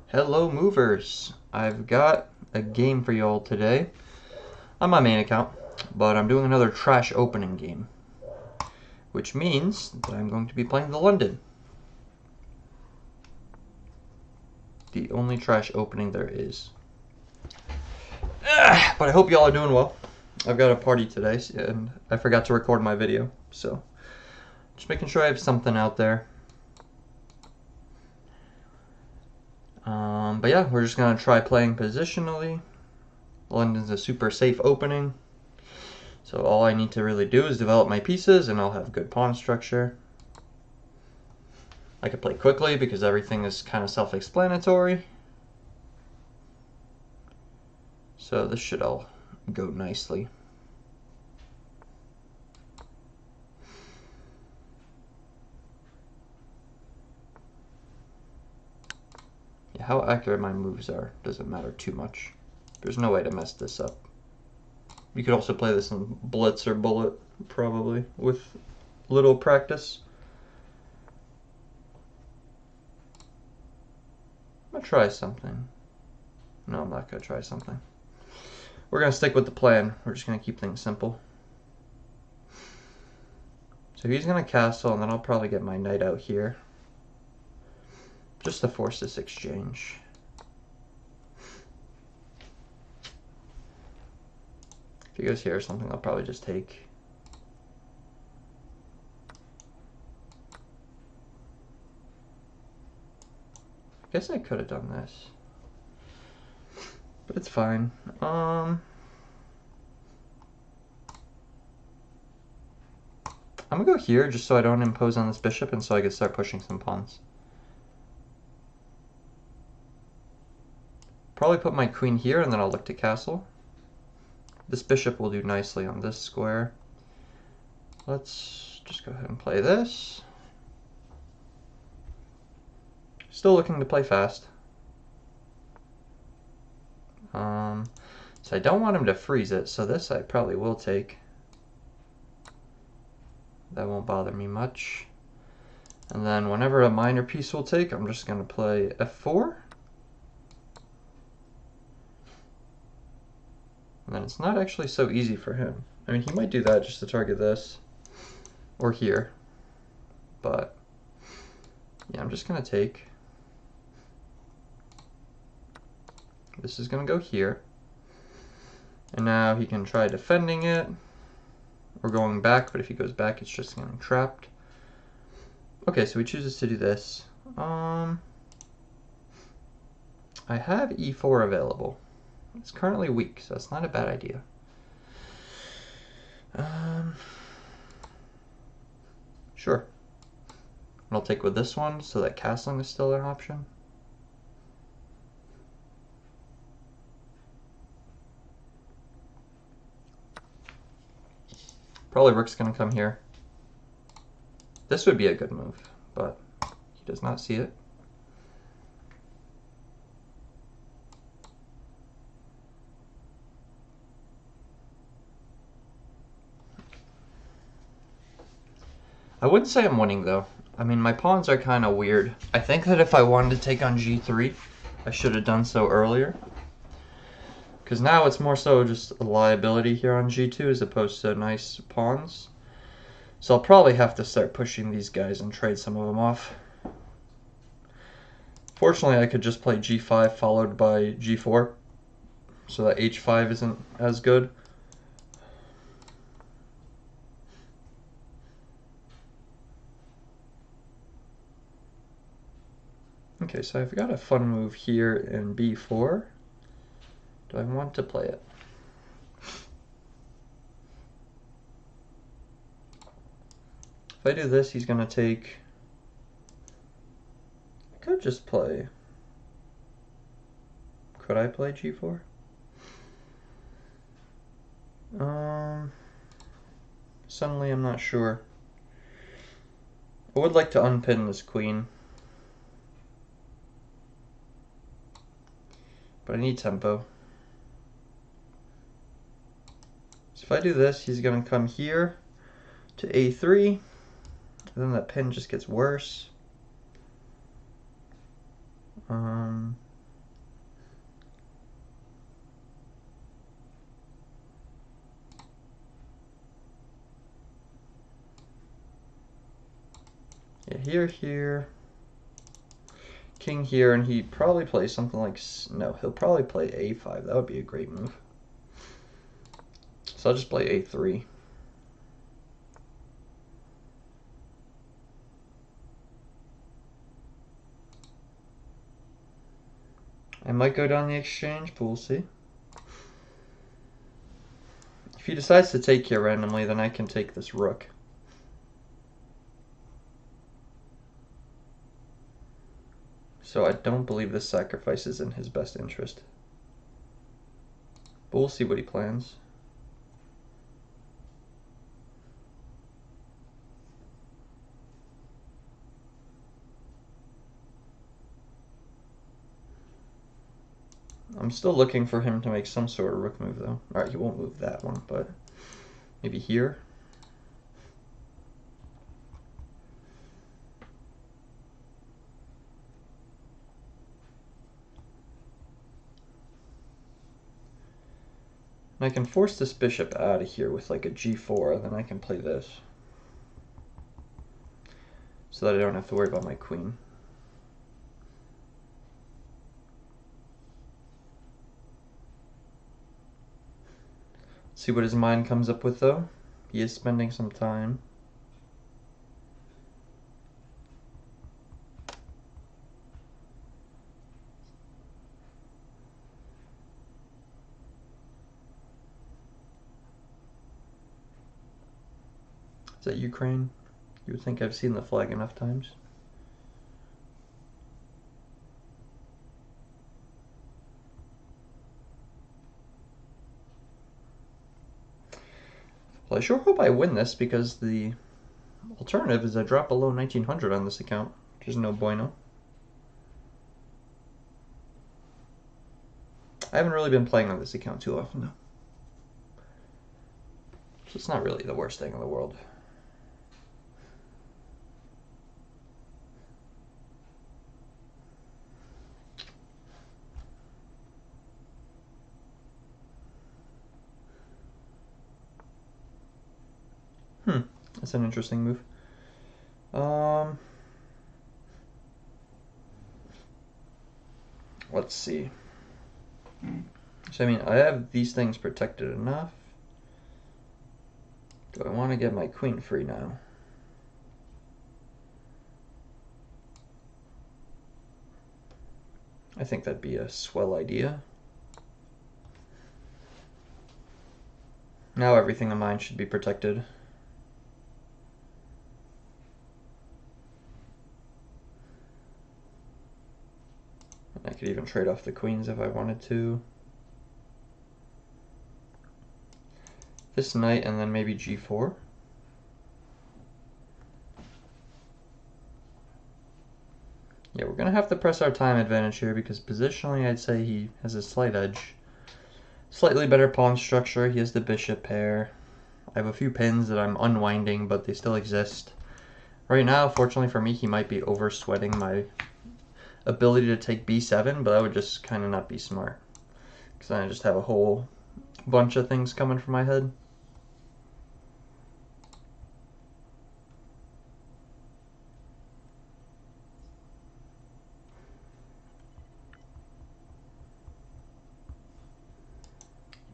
Hello movers, I've got a game for you all today on my main account, but I'm doing another trash opening game, which means that I'm going to be playing the London. The only trash opening there is. But I hope y'all are doing well. I've got a party today and I forgot to record my video, so just making sure I have something out there. But yeah, we're just going to try playing positionally. London's a super safe opening, so all I need to really do is develop my pieces and I'll have good pawn structure. I can play quickly because everything is kind of self-explanatory. So this should all go nicely. Yeah, how accurate my moves are doesn't matter too much. There's no way to mess this up. You could also play this in blitz or bullet, probably, with little practice. I'm gonna try something. No, I'm not gonna try something. We're gonna stick with the plan. We're just gonna keep things simple. So he's gonna castle, and then I'll probably get my knight out here, just to force this exchange. If he goes here or something, I'll probably just take. I guess I could have done this, but it's fine. I'm gonna go here just so I don't impose on this bishop and so I can start pushing some pawns. Probably put my queen here and then I'll look to castle. This bishop will do nicely on this square. Let's just go ahead and play this. Still looking to play fast. So I don't want him to freeze it, so this I probably will take. That won't bother me much. And then whenever a minor piece will take, I'm just going to play f4. And then it's not actually so easy for him. I mean, he might do that just to target this, or here. But, yeah, I'm just going to take. This is going to go here. And now he can try defending it, or going back, but if he goes back, it's just getting trapped. Okay, so he chooses to do this. I have e4 available. It's currently weak, so it's not a bad idea. Sure. I'll take with this one so that castling is still an option. Probably rook's going to come here. This would be a good move, but he does not see it. I wouldn't say I'm winning, though. I mean, my pawns are kind of weird. I think that if I wanted to take on g3, I should have done so earlier. Because now it's more so just a liability here on g2 as opposed to nice pawns. So I'll probably have to start pushing these guys and trade some of them off. Fortunately, I could just play g5 followed by g4, so that h5 isn't as good. Okay, so I've got a fun move here in b4. Do I want to play it? If I do this, he's going to take. I could just play. Could I play g4? Suddenly I'm not sure. I would like to unpin this queen, but I need tempo. So if I do this, he's going to come here to a3, and then that pin just gets worse. Yeah, here. King here, and he probably plays something like... No, he'll probably play a5. That would be a great move. So I'll just play a3. I might go down the exchange, but we'll see. If he decides to take here randomly, then I can take this rook. So I don't believe this sacrifice is in his best interest. But we'll see what he plans. I'm still looking for him to make some sort of rook move, though. Alright, he won't move that one, but maybe here. And I can force this bishop out of here with like a g4, and then I can play this. So that I don't have to worry about my queen. See what his mind comes up with, though. He is spending some time. Is that Ukraine? You would think I've seen the flag enough times. Well, I sure hope I win this, because the alternative is I drop below 1900 on this account, which is no bueno. I haven't really been playing on this account too often, though. So it's not really the worst thing in the world. That's an interesting move. Let's see. So, I mean, I have these things protected enough. Do I want to get my queen free now? I think that'd be a swell idea. Now everything of mine should be protected. I could even trade off the queens if I wanted to. This knight and then maybe g4. Yeah, we're going to have to press our time advantage here, because positionally I'd say he has a slight edge. Slightly better pawn structure. He has the bishop pair. I have a few pins that I'm unwinding, but they still exist. Right now, fortunately for me, he might be over sweating my ability to take b7, but that would just kind of not be smart, because then I just have a whole bunch of things coming from my head.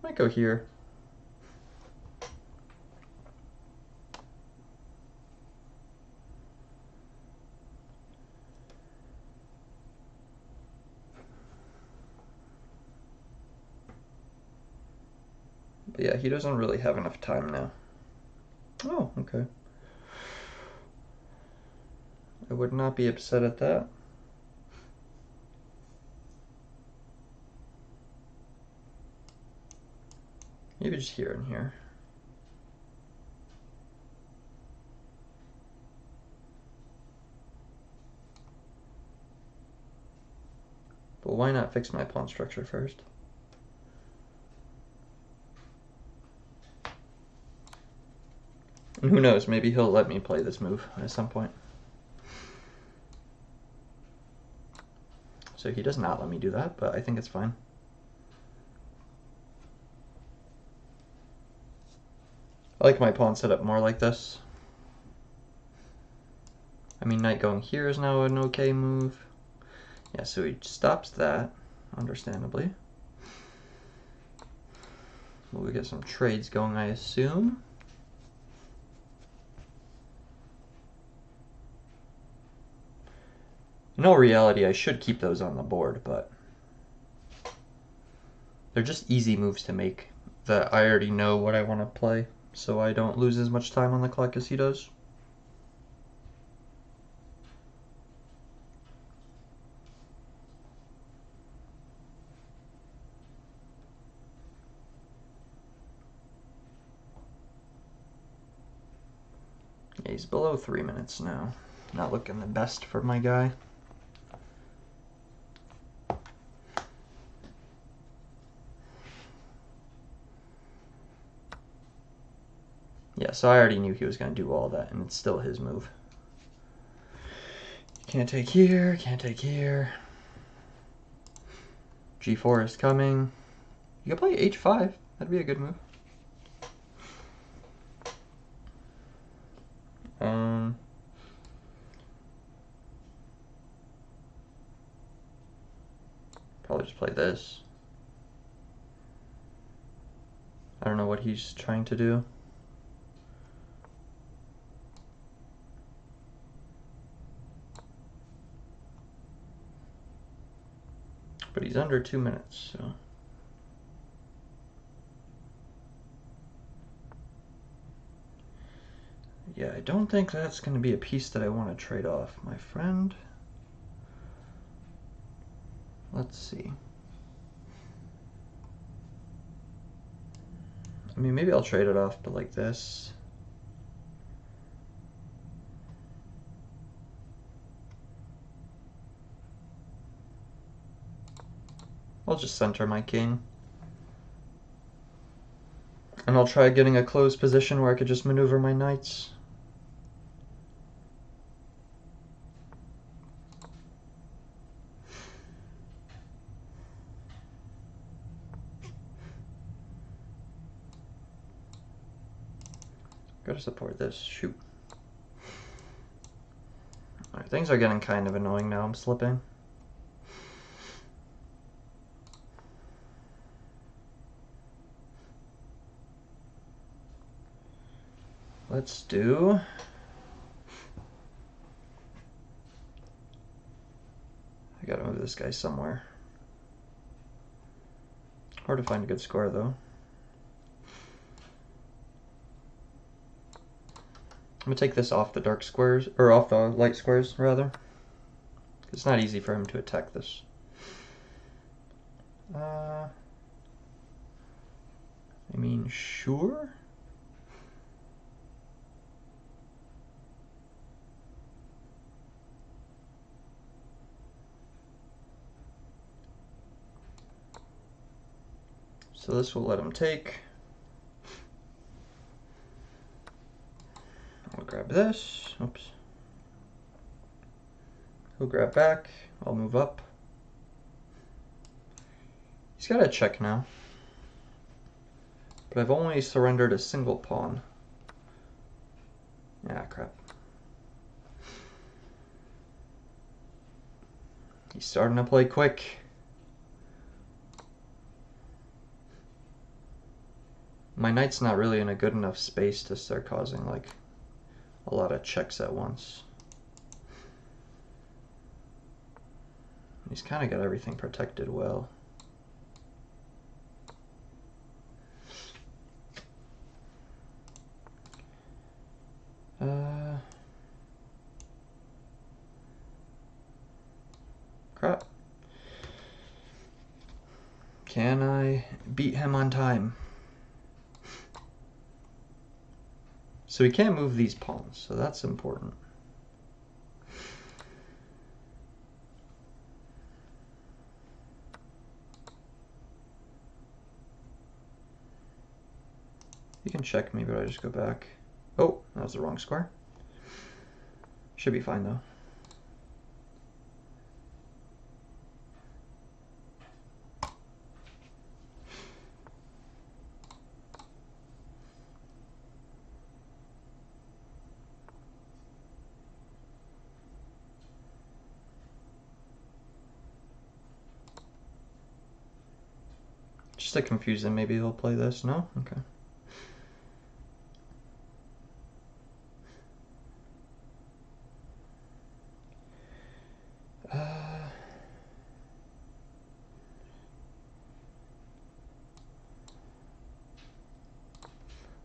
Might go here. But yeah, he doesn't really have enough time now. Oh, okay. I would not be upset at that. Maybe just here and here. But why not fix my pawn structure first? And who knows, maybe he'll let me play this move at some point. So he does not let me do that, but I think it's fine. I like my pawn set up more like this. I mean, knight going here is now an okay move. Yeah, so he stops that, understandably. Well, we get some trades going, I assume. In all reality, I should keep those on the board, but they're just easy moves to make that I already know what I want to play, so I don't lose as much time on the clock as he does. Yeah, he's below 3 minutes now. Not looking the best for my guy. Yeah, so I already knew he was going to do all that, and it's still his move. Can't take here, can't take here. G4 is coming. You can play H5. That'd be a good move. Probably just play this. I don't know what he's trying to do. But he's under 2 minutes, so. Yeah, I don't think that's going to be a piece that I want to trade off, my friend. Let's see. I mean, maybe I'll trade it off, but like this. I'll just center my king. And I'll try getting a closed position where I could just maneuver my knights. Gotta support this. Shoot. Alright, things are getting kind of annoying now. I'm slipping. Let's do... I gotta move this guy somewhere. Hard to find a good square, though. I'm gonna take this off the dark squares, or off the light squares, rather. It's not easy for him to attack this. I mean, sure. So this will let him take. I'll grab this. Oops. He'll grab back. I'll move up. He's got a check now. But I've only surrendered a single pawn. Ah, crap. He's starting to play quick. My knight's not really in a good enough space to start causing like a lot of checks at once. He's kind of got everything protected well. Crap. Can I beat him on time? So he can't move these pawns, so that's important. You can check me, but I just go back. Oh, that was the wrong square. Should be fine though. Just to confuse him, maybe he'll play this. No? Okay.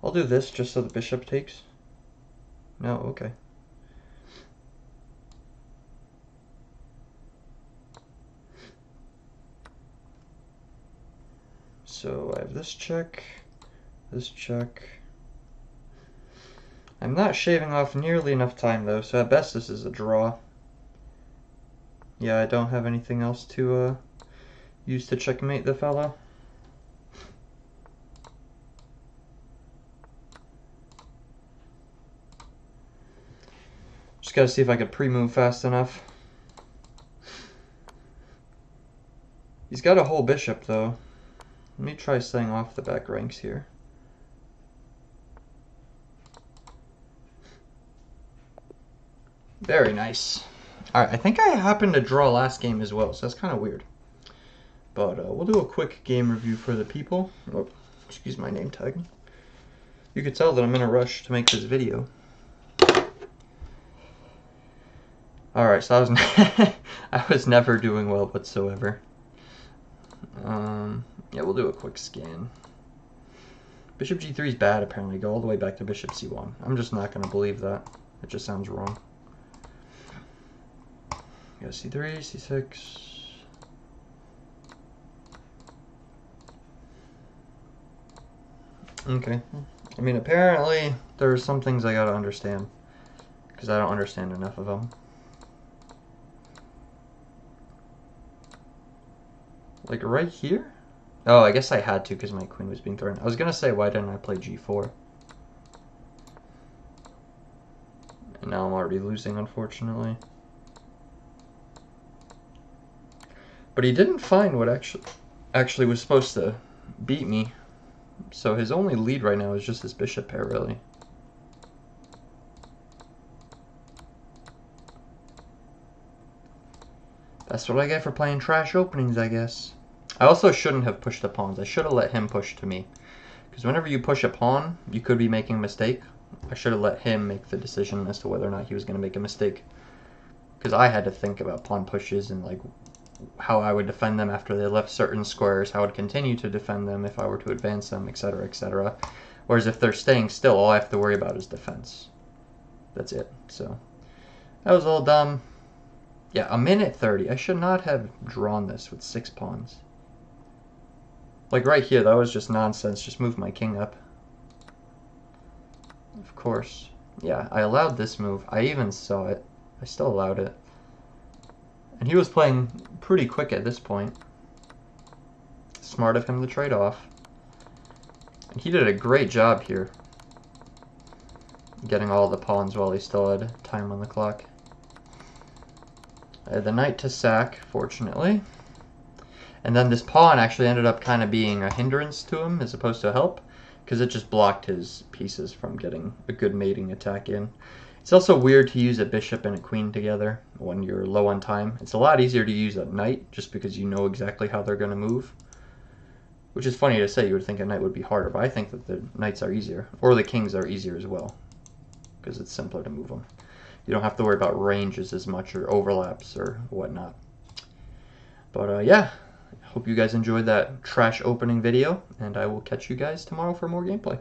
I'll do this just so the bishop takes. No, okay. So I have this check, this check. I'm not shaving off nearly enough time though, so at best this is a draw. Yeah, I don't have anything else to use to checkmate the fella. Just gotta see if I could pre-move fast enough. He's got a whole bishop though. Let me try staying off the back ranks here. Very nice. Alright, I think I happened to draw last game as well, so that's kind of weird. But we'll do a quick game review for the people. Oh, excuse my name tag. You could tell that I'm in a rush to make this video. Alright, so I was never doing well whatsoever. Yeah, we'll do a quick scan. Bishop g3 is bad, apparently. Go all the way back to bishop c1. I'm just not going to believe that. It just sounds wrong. Yeah, c3, c6. Okay. I mean, apparently there's some things I gotta understand, because I don't understand enough of them. Like right here? Oh, I guess I had to because my queen was being thrown. I was gonna say, why didn't I play g4? And now I'm already losing, unfortunately. But he didn't find what actually was supposed to beat me. So his only lead right now is just this bishop pair, really. That's what I get for playing trash openings, I guess. I also shouldn't have pushed the pawns. I should have let him push to me. Because whenever you push a pawn, you could be making a mistake. I should have let him make the decision as to whether or not he was going to make a mistake. Because I had to think about pawn pushes and like how I would defend them after they left certain squares, how I would continue to defend them if I were to advance them, etc., etc. Whereas if they're staying still, all I have to worry about is defense. That's it. So that was all dumb. Yeah, a minute 30. I should not have drawn this with 6 pawns. Like right here, that was just nonsense. Just move my king up. Of course. Yeah, I allowed this move. I even saw it. I still allowed it. And he was playing pretty quick at this point. Smart of him to trade off. And he did a great job here, getting all the pawns while he still had time on the clock. I had the knight to sack, fortunately. And then this pawn actually ended up kind of being a hindrance to him as opposed to a help, because it just blocked his pieces from getting a good mating attack in. It's also weird to use a bishop and a queen together when you're low on time. It's a lot easier to use a knight just because you know exactly how they're going to move. Which is funny to say, you would think a knight would be harder, but I think that the knights are easier. Or the kings are easier as well, because it's simpler to move them. You don't have to worry about ranges as much or overlaps or whatnot. But yeah, hope you guys enjoyed that trash opening video, and I will catch you guys tomorrow for more gameplay.